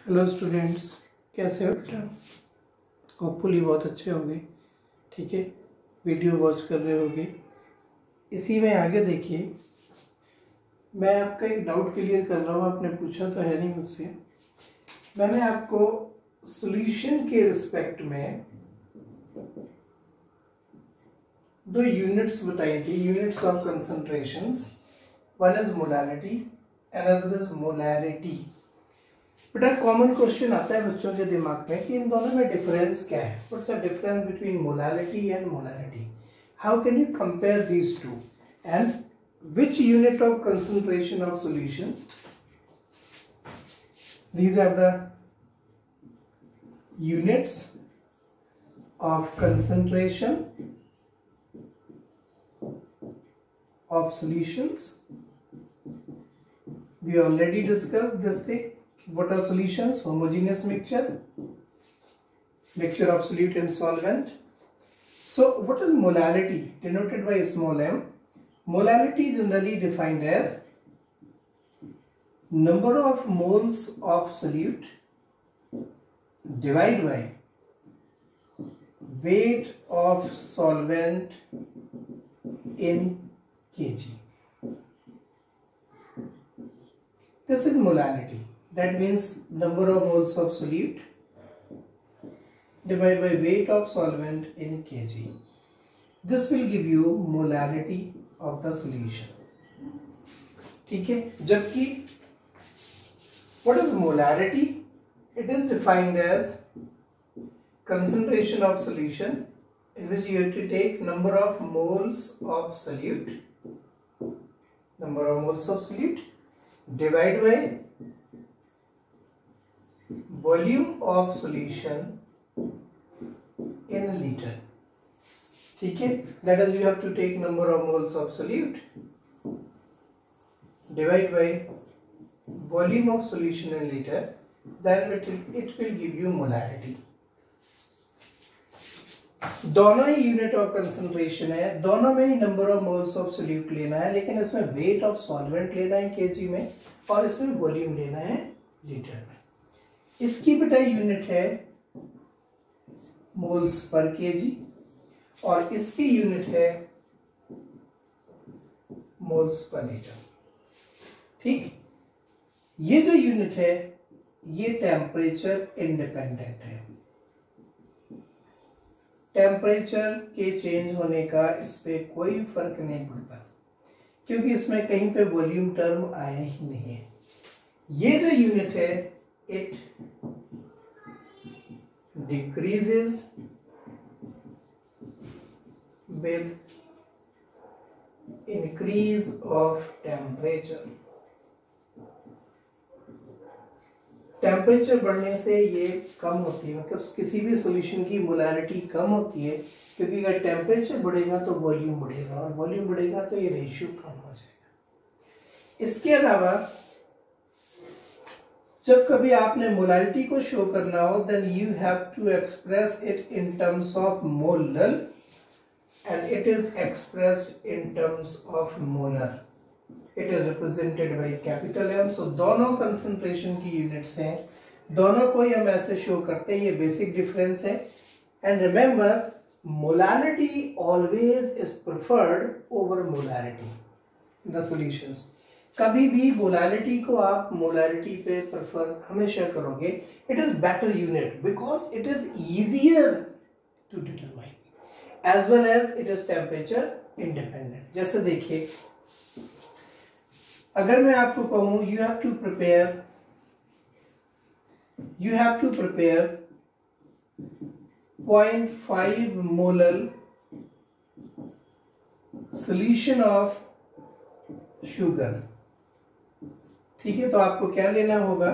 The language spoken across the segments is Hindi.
हेलो स्टूडेंट्स, कैसे हो बेटा? होपफुली बहुत अच्छे होंगे। ठीक है, वीडियो वॉच कर रहे होगे। इसी में आगे देखिए, मैं आपका एक डाउट क्लियर कर रहा हूँ। आपने पूछा तो है नहीं मुझसे। मैंने आपको सॉल्यूशन के रिस्पेक्ट में दो यूनिट्स बताई थी, units of concentrations. One is molarity, another is molarity. बेटा कॉमन क्वेश्चन आता है बच्चों के दिमाग में कि इन दोनों में डिफरेंस क्या है। What's the difference between molarity and molarity? How can you compare these two and which unit of concentration of solutions? These are the units of concentration of solutions. We already discussed this thing. What are solutions? Homogeneous mixture, mixture of solute and solvent. So what is molarity? Denoted by small m. Molarity is generally defined as number of moles of solute divided by weight of solvent in kg. This is molarity. That means number of moles of solute divided by weight of solvent in kg. This will give you molarity of the solution. ठीक है, जबकि what is molarity? It is defined as concentration of solution in which you have to take number of moles of solute, divided by volume of solution in liter. ठीक है, that is you have to take number of moles of solute divided by volume of solution in liter, then it will give you molarity. दोनों ही यूनिट ऑफ कंसंट्रेशन है, दोनों में ही number of moles of solute लेना है, लेकिन इसमें वेट ऑफ सॉल्वेंट लेना है केजी में और इसमें वॉल्यूम लेना है लीटर में। इसकी बेटा यूनिट है मोल्स पर केजी और इसकी यूनिट है मोल्स पर लीटर। ठीक, ये जो यूनिट है ये टेम्परेचर इंडिपेंडेंट है। टेम्परेचर के चेंज होने का इस पे कोई फर्क नहीं पड़ता क्योंकि इसमें कहीं पे वॉल्यूम टर्म आया ही नहीं है। ये जो यूनिट है it decreases with increase of temperature. Temperature बढ़ने से ये कम होती है, मतलब किसी भी सॉल्यूशन की मोलारिटी कम होती है क्योंकि अगर टेम्परेचर बढ़ेगा तो वॉल्यूम बढ़ेगा और वॉल्यूम बढ़ेगा तो ये रेशियो कम हो जाएगा। इसके अलावा जब कभी आपने मोलारिटी को शो करना हो then you have to express it in terms of molar and it is expressed in terms of molar. It is represented by capital M. So दोनों concentration की units हैं, दोनों को ही हम ऐसे शो करते हैं। ये basic difference है। And remember, molarity always is preferred over molarity in the solutions. कभी भी molarity को आप molarity पे prefer हमेशा करोगे। It is better unit because it is easier to determine. As well as it is temperature independent. जैसे देखिए, अगर मैं आपको कहूं you have to prepare 0.5 molar solution of sugar। ठीक है, तो आपको क्या लेना होगा?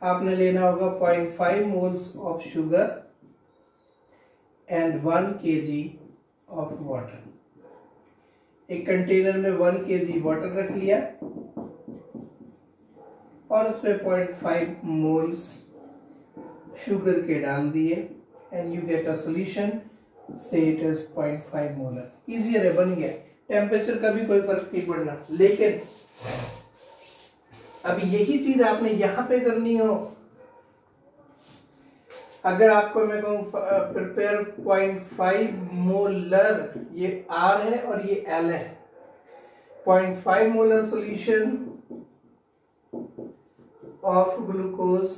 आपने लेना होगा 0.5 moles of sugar and 1 kg of water। एक कंटेनर में 1 kg वाटर रख लिया और उसमें 0.5 मोल्स शुगर के डाल दिए and you get a solution, से इट इज 0.5 मोलर। इजियर है, बन गया। टेम्परेचर का भी कोई फर्क नहीं पड़ना। लेकिन अब यही चीज आपने यहां पे करनी हो अगर आपको मैं कहूँ प्रिपेयर 0.5 मोलर, ये R है और ये L है, 0.5 मोलर सोल्यूशन ऑफ ग्लूकोज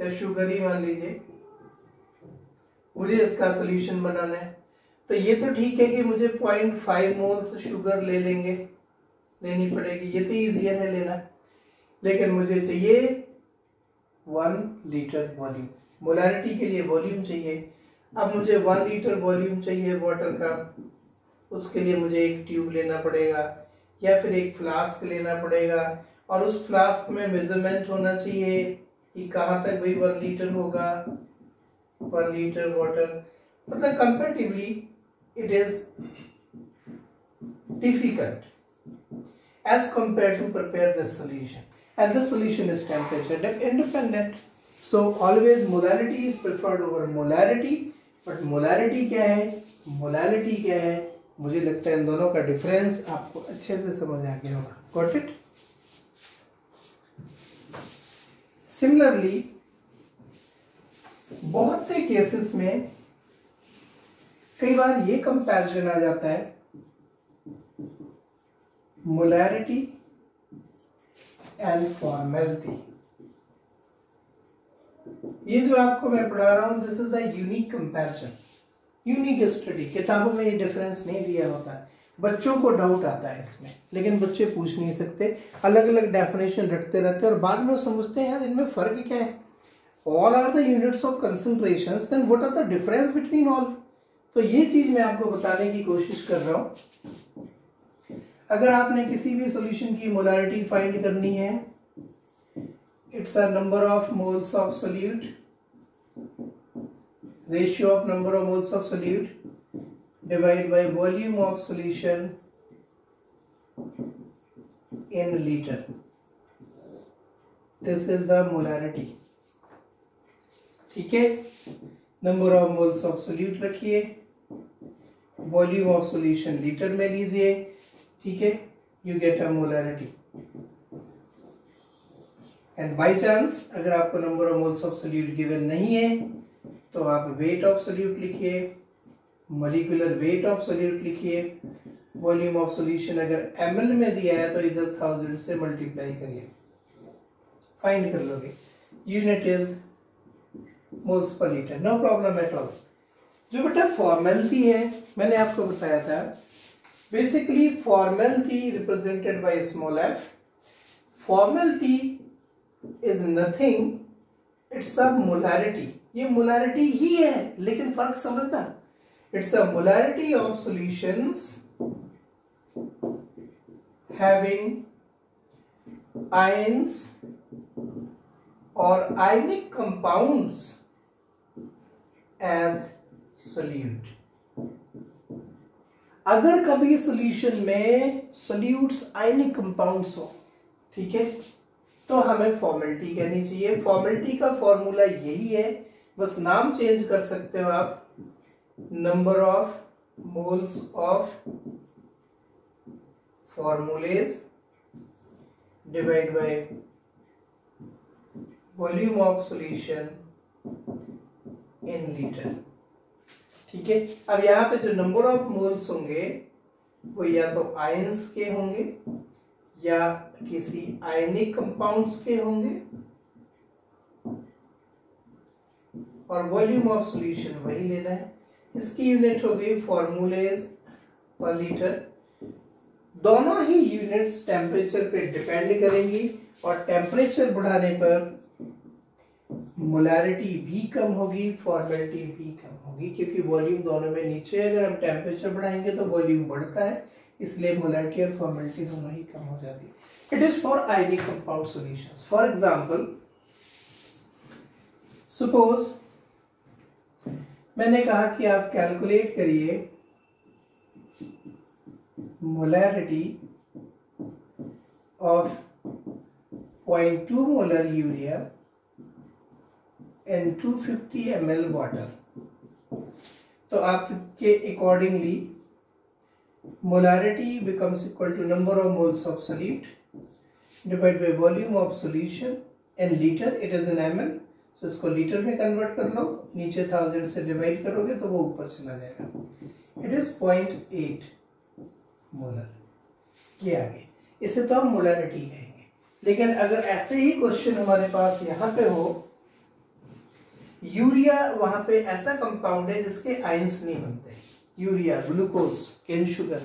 या शुगर ही मान लीजिए, मुझे इसका सोल्यूशन बनाना है। तो ये तो ठीक है कि मुझे 0.5 मोल्स शुगर लेनी पड़ेगी, ये तो ईजियर है लेना, लेकिन मुझे चाहिए 1 लीटर वॉल्यूम। मोलारिटी के लिए वॉल्यूम चाहिए। अब मुझे 1 लीटर वॉल्यूम चाहिए वाटर का, उसके लिए मुझे एक ट्यूब लेना पड़ेगा या फिर एक फ्लास्क लेना पड़ेगा, और उस फ्लास्क में मेजरमेंट होना चाहिए कि कहाँ तक भाई 1 लीटर होगा, 1 लीटर वाटर। मतलब comparatively it is difficult as compared to prepare this solution, and this solution is temperature independent, so always molality is preferred over molarity. but molarity क्या है, मुझे लगता है इन दोनों का डिफरेंस आपको अच्छे से समझ आ गया होगा। Got it? Similarly, बहुत से केसेस में कई बार ये कंपैरिजन आ जाता है, मोलैरिटी एंड फॉर्मेलिटी। ये जो आपको मैं पढ़ा रहा हूं, this is the unique comparison, unique study. किताबों में ये डिफरेंस नहीं दिया होता है, बच्चों को डाउट आता है इसमें, लेकिन बच्चे पूछ नहीं सकते, अलग अलग डेफिनेशन रटते रहते हैं और बाद में समझते हैं यार इनमें फर्क क्या है। All are the units of concentration, then what are the difference between all. तो ये चीज मैं आपको बताने की कोशिश कर रहा हूं। अगर आपने किसी भी सॉल्यूशन की मोलारिटी फाइंड करनी है, it's a number of moles of solute, ratio of number of moles of solute divide by volume of solution in litre, this is the molarity. ठीक है, number of moles of solute रखिए, वॉल्यूम ऑफ सॉल्यूशन लीटर में लीजिए, ठीक है, you get a molarity. And by chance अगर आपको number of moles of solute given नहीं है तो आप वेट ऑफ सोल्यूट लिखिए, मॉलिक्यूलर वेट ऑफ सोल्यूट लिखिए, वॉल्यूम ऑफ सॉल्यूशन अगर ml में दिया है तो इधर 1000 से मल्टीप्लाई करिए, फाइंड कर लोगे। Unit is moles per litre, no problem at all. जो बेटा फॉर्मेलिटी है, मैंने आपको बताया था, basically formality represented by small f। Formality is nothing, it's a molarity. ये मोलारिटी ही है, लेकिन फर्क समझना, it's a molarity of solutions having ions और आयनिक कंपाउंड्स एज सोल्यूट। अगर कभी सॉल्यूशन में सोल्यूट्स आयनिक कंपाउंड्स हो, ठीक है, तो हमें फॉर्मेलिटी कहनी चाहिए। फॉर्मेलिटी का फॉर्मूला यही है, बस नाम चेंज कर सकते हो आप, number of moles of formulas divide by volume of solution in litre. ठीक है, अब यहाँ पे जो नंबर ऑफ मोल्स होंगे वो या तो आयंस के होंगे या किसी आयनिक कंपाउंड्स के होंगे, और वॉल्यूम ऑफ सॉल्यूशन वही लेना है। इसकी यूनिट हो गई फॉर्मूलेज पर लीटर। दोनों ही यूनिट्स टेम्परेचर पे डिपेंड करेंगी, और टेम्परेचर बढ़ाने पर मोलैरिटी भी कम होगी, फॉर्मेलिटी भी कम होगी, क्योंकि वॉल्यूम दोनों में नीचे है। अगर हम टेम्परेचर बढ़ाएंगे तो वॉल्यूम बढ़ता है, इसलिए मोलैरिटी और फॉर्मेलिटी दोनों ही कम हो जाती है। It is for ionic compound solutions. For example, suppose मैंने कहा कि आप कैलकुलेट करिए molarity of 0.2 molar urea and 250 ml water. तो आपके accordingly molarity becomes equal to number of moles of solute divided by volume of solution in liter, it is in ml, सो इसको लीटर में कन्वर्ट कर लो, नीचे 1000 से डिवाइड करोगे तो वो ऊपर चला जाएगा। It is 0.8 molar. ये आगे, इसे तो हम मोलरिटी कहेंगे। लेकिन अगर ऐसे ही क्वेश्चन हमारे पास यहाँ पे हो, यूरिया वहां पे ऐसा कंपाउंड है जिसके आयंस नहीं बनते, यूरिया, ग्लूकोज, केन शुगर,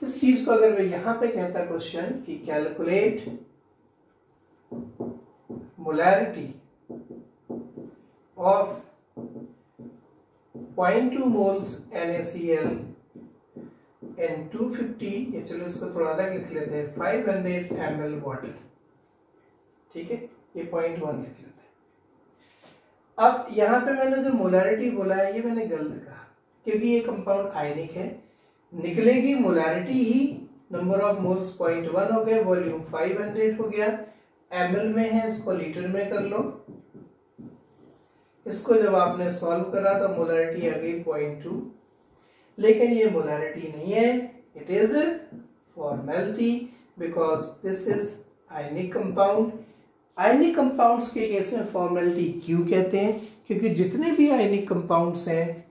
इस चीज को अगर मैं यहां पे कहता क्वेश्चन कि calculate molarity of 0.2 moles NaCl in 250, ये चलो इसको थोड़ा अलग लिख लेते हैं, 500 ml वाटर, ठीक है, ये 0.1 लिख लेते हैं। अब यहाँ पे मैंने जो मोलैरिटी बोला है ये मैंने गलत कहा, क्योंकि ये कंपाउंड आयनिक है, निकलेगी molarity he, number of moles 0.1 हो गया, वॉल्यूम 500 हो गया, ml में है, इसको लीटर में कर लो। इसको जब आपने सॉल्व करा तो मोलैरिटी आ गई 0.2, लेकिन ये मोलैरिटी नहीं है, it is formality, because this is ionic compound. Ionic compounds के केस में फॉर्मेलिटी क्यों कहते हैं? क्योंकि जितने भी आयनिक कंपाउंड्स हैं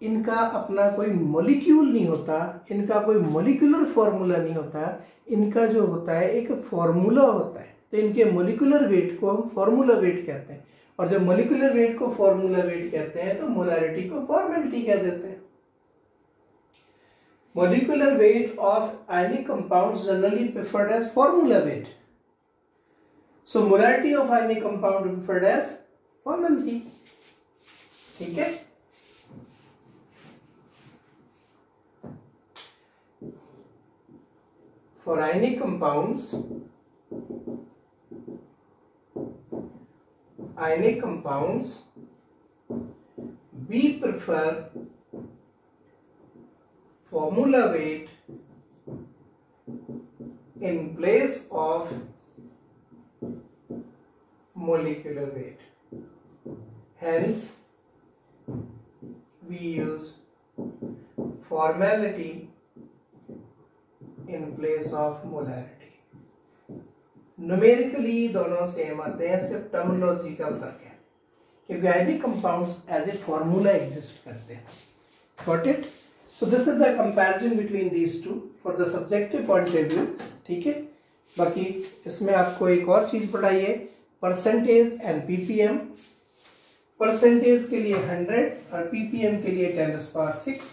इनका अपना कोई मॉलिक्यूल नहीं होता, इनका कोई मॉलिक्यूलर फॉर्मूला नहीं होता, इनका जो होता है एक फॉर्मूला होता है। तो इनके मॉलिक्यूलर वेट को हम फॉर्मूला वेट कहते हैं, और जब मॉलिक्यूलर वेट को फॉर्मूला वेट कहते हैं तो मोलैरिटी को फॉर्मेलिटी कह देते हैं। Molecular weight of ionic compounds generally preferred as formula weight. So molarity of ionic compound preferred as formality. ठीक है? For ionic compounds, we prefer formula weight in place of molecular weight. Hence, we use formality in place of molarity. Numerically दोनों सेम आते हैं, सिर्फ टर्मिनोलॉजी का फर्क है, क्योंकि ionic compounds as a formula exist करते हैं। Got it? So this is the comparison between these two for the subjective point of view. ठीक है, बाकी इसमें आपको एक और चीज पढ़ाई है, परसेंटेज एंड पीपीएम। परसेंटेज के लिए 100 और पीपीएम के लिए 10⁶।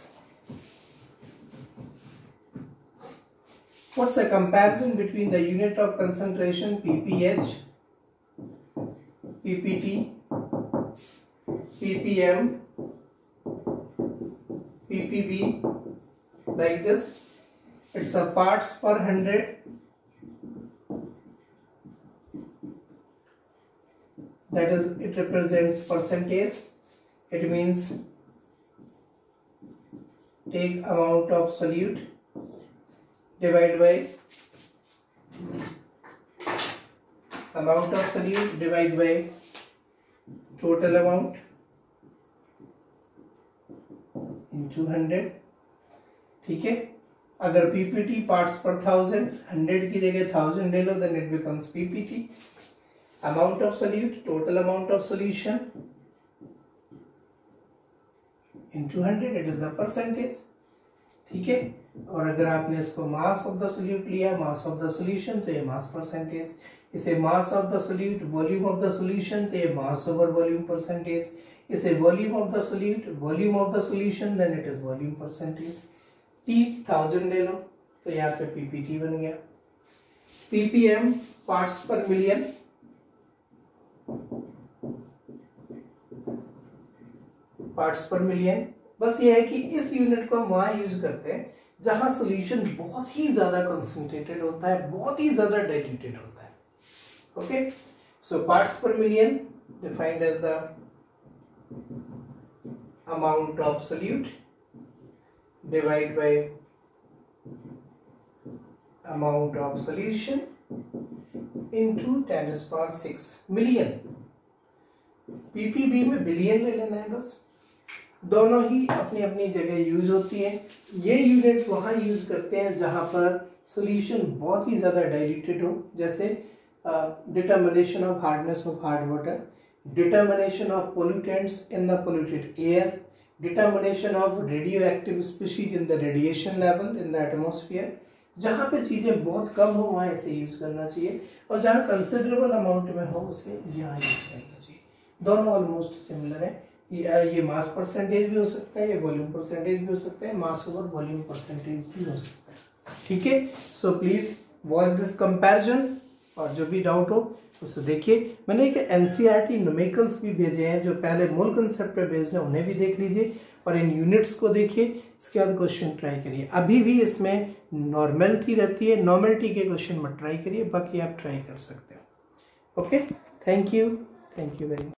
What's a comparison between the unit of concentration pph, ppt, ppm, ppb, like this? It's a parts per 100. That is, it represents percentage. It means take amount of solute divide by amount of solute divide by total amount into 100. ठीक है, अगर पीपीटी पार्ट्स पर 1000, 100 की जगह 1000 ले लो, then it becomes PPT. amount of solute, total amount of solution into 100, it is the percentage। ठीक है, और अगर आपने इसको मास ऑफ द सोल्यूट लिया, मास ऑफ द सॉल्यूशन, तो ये मास परसेंटेज। इसे mass of the solute, volume of the solution, तो ये मास ओवर वॉल्यूम परसेंटेज। इसे volume of the solute, volume of the solution, then it is volume percentage. टी 1000 ले लो, तो यहाँ पे पीपीटी बन गया। PPM parts per million, parts per million. बस ये है कि इस यूनिट को हम वहां यूज करते हैं जहां सॉल्यूशन बहुत ही ज्यादा कंसंट्रेटेड होता है, बहुत ही ज्यादा डाइल्यूटेड होता है। Okay, so parts per million defined as the amount of solute divide by amount of solution into 10⁶ million. PPB में बिलियन ले लेना है बस। दोनों ही अपनी अपनी जगह यूज होती है। ये यूनिट वहां यूज करते हैं जहां पर सॉल्यूशन बहुत ही ज्यादा डाइल्यूटेड हो, जैसे determination of hardness of hard water. determination of pollutants in the polluted air, determination of radioactive species in the radiation level in the atmosphere. जहाँ पे चीज़ें बहुत कम हो वहाँ इसे यूज़ करना चाहिए, और जहाँ कंसिडरेबल अमाउंट में हो उसे यहाँ यूज़ करना चाहिए। दोनों ऑलमोस्ट सिमिलर है। ये मास परसेंटेज भी हो सकता है, ये वॉल्यूम परसेंटेज भी हो सकता है, मास ओवर वॉल्यूम परसेंटेज भी हो सकता है। ठीक है, so please watch this comparison, और जो भी डाउट हो उसे देखिए। मैंने एक एनसीईआरटी न्यूमेरिकल्स भी भेजे हैं जो पहले मूल कंसेप्ट पे बेस्ड है, उन्हें भी देख लीजिए और इन यूनिट्स को देखिए। इसके बाद क्वेश्चन ट्राई करिए। अभी भी इसमें नॉर्मेलिटी रहती है, नॉर्मेलिटी के क्वेश्चन मत ट्राई करिए, बाकी आप ट्राई कर सकते हो। Okay, thank you very much.